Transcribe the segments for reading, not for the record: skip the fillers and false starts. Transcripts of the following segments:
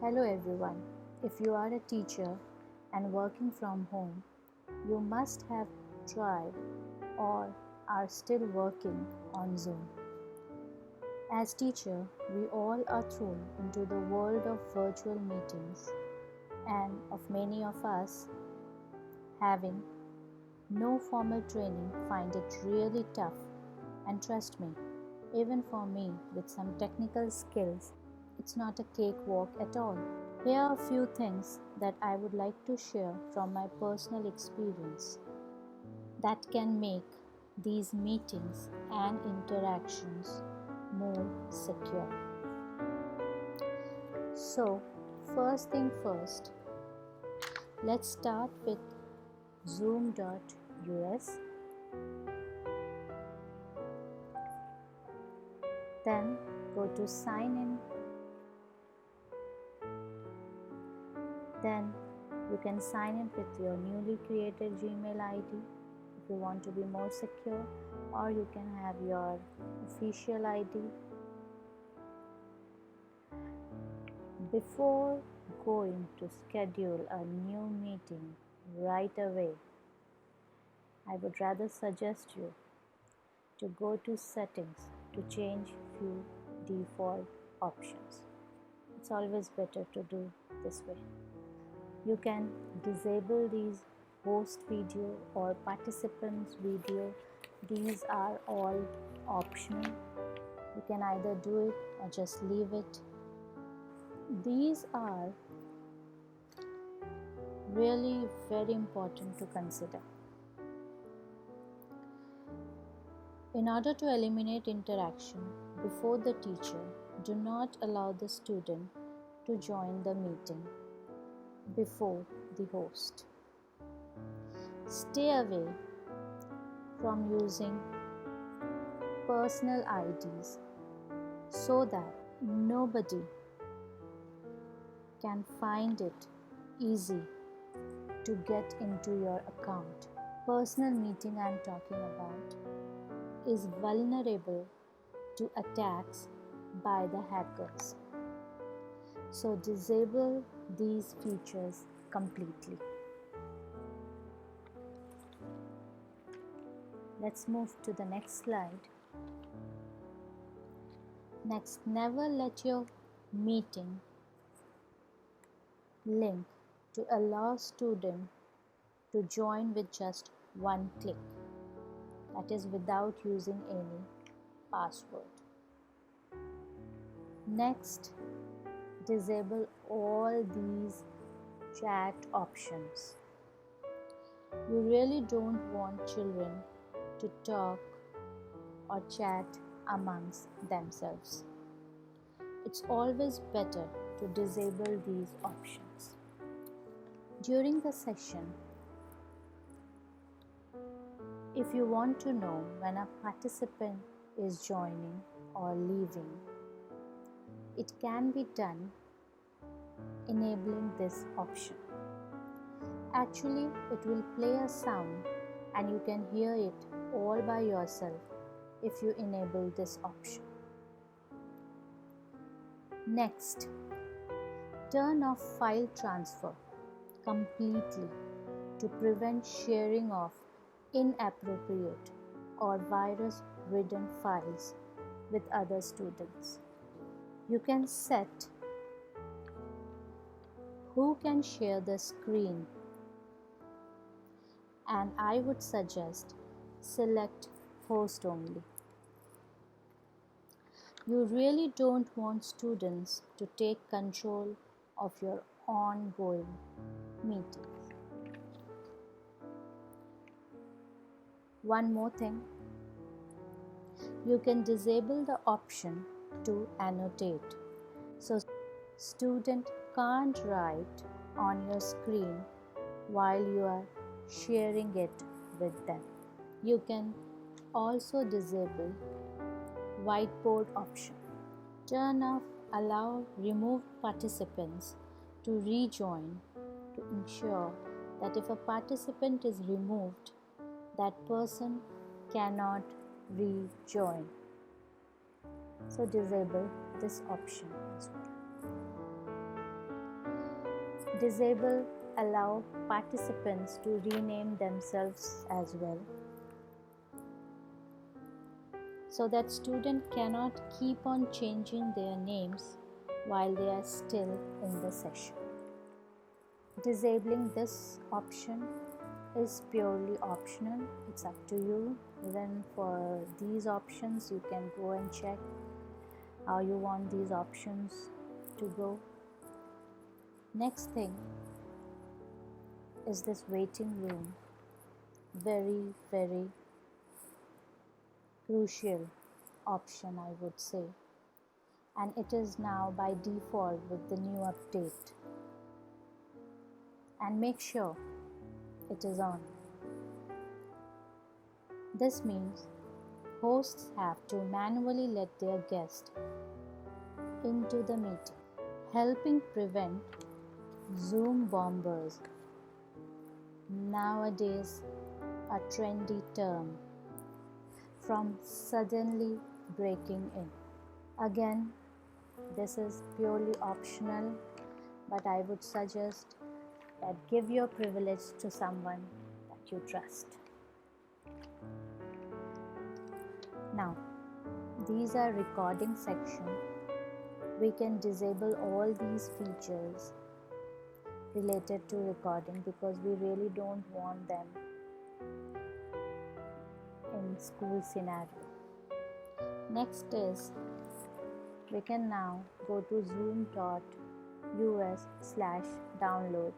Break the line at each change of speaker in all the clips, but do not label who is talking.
Hello everyone. If you are a teacher and working from home, you must have tried or are still working on Zoom. As teacher, we all are thrown into the world of virtual meetings and of many of us having no formal training find it really tough, and trust me, even for me with some technical skills, it's not a cakewalk at all. Here are a few things that I would like to share from my personal experience that can make these meetings and interactions more secure. So, first thing first, let's start with zoom.us. Then go to sign in. Then you can sign in with your newly created Gmail ID if you want to be more secure, or you can have your official ID. Before going to schedule a new meeting right away, I would rather suggest you to go to settings to change few default options. It's always better to do this way. You can disable these host video or participants video. These are all optional. You can either do it or just leave it. These are really very important to consider. In order to eliminate interaction before the teacher, do not allow the student to join the meeting before the host. Stay away from using personal IDs so that nobody can find it easy to get into your account. Personal meeting I'm talking about is vulnerable to attacks by the hackers. So disable these features completely. Let's move to the next slide. Next, never let your meeting link to allow student to join with just one click. That is without using any password. Next, disable all these chat options. You really don't want children to talk or chat amongst themselves. It's always better to disable these options. During the session, if you want to know when a participant is joining or leaving, it can be done enabling this option. Actually, it will play a sound and you can hear it all by yourself if you enable this option. Next, turn off file transfer completely to prevent sharing of inappropriate or virus-ridden files with other students. You can set who can share the screen, and I would suggest select host only. You really don't want students to take control of your ongoing meetings. One more thing, you can disable the option to annotate, so student can't write on your screen while you are sharing it with them. You can also disable whiteboard option. Turn off allow removed participants to rejoin to ensure that if a participant is removed, that person cannot rejoin. So disable this option as well. Disable allow participants to rename themselves as well, so that student cannot keep on changing their names while they are still in the session. Disabling this option is purely optional. It's up to you. Even for these options, you can go and check how you want these options to go. Next thing is this waiting room. Very, very crucial option, I would say. And it is now by default with the new update. And make sure it is on. This means hosts have to manually let their guest into the meeting, helping prevent Zoom bombers, nowadays a trendy term, from suddenly breaking in. Again, this is purely optional, but I would suggest that give your privilege to someone that you trust. Now, these are recording section. We can disable all these features related to recording because we really don't want them in school scenario. Next is we can now go to zoom.us/download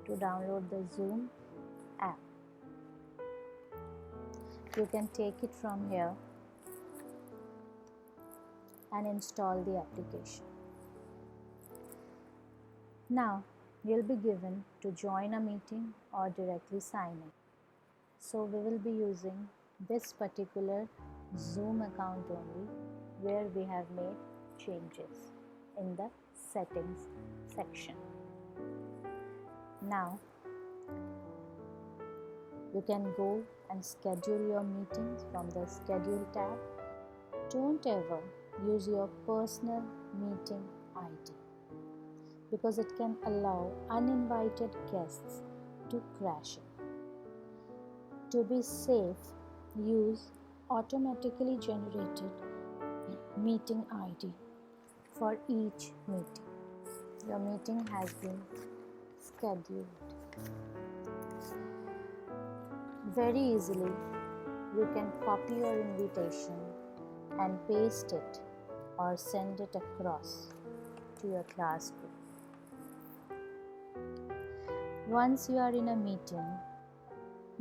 to download the Zoom app. You can take it from here and install the application. Now you'll be given to join a meeting or directly sign in. So we will be using this particular Zoom account only, where we have made changes in the settings section. Now you can go and schedule your meetings from the schedule tab. Don't ever use your personal meeting ID because it can allow uninvited guests to crash in. To be safe, use automatically generated meeting ID for each meeting. Your meeting has been scheduled. Very easily, you can copy your invitation and paste it or send it across to your class group. Once you are in a meeting,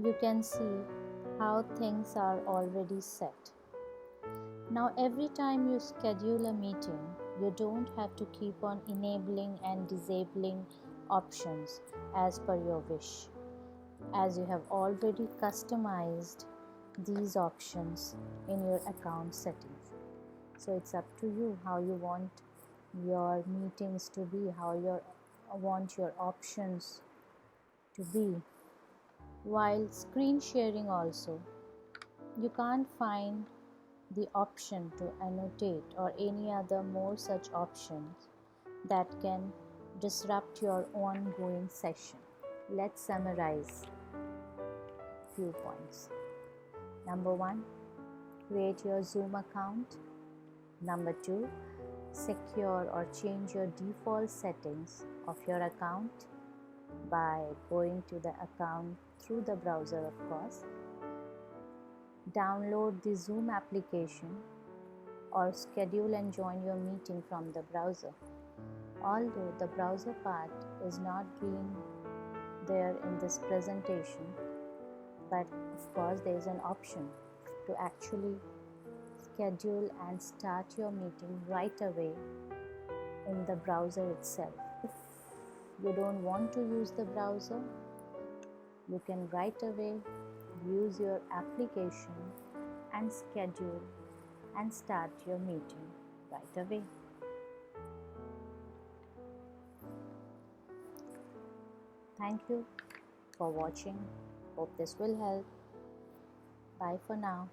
you can see how things are already set. Now every time you schedule a meeting, you don't have to keep on enabling and disabling options as per your wish, as you have already customized these options in your account settings. So it's up to you how you want your meetings to be, how you want your options to be. While screen sharing also, you can't find the option to annotate or any other more such options that can disrupt your ongoing session. Let's summarize few points. Number 1, create your Zoom account. Number 2, secure or change your default settings of your account by going to the account through the browser, of course. Download the Zoom application or schedule and join your meeting from the browser. Although the browser part is not being there in this presentation, but of course there is an option to actually schedule and start your meeting right away in the browser itself. If you don't want to use the browser, you can right away use your application and schedule and start your meeting right away. Thank you for watching. Hope this will help. Bye for now.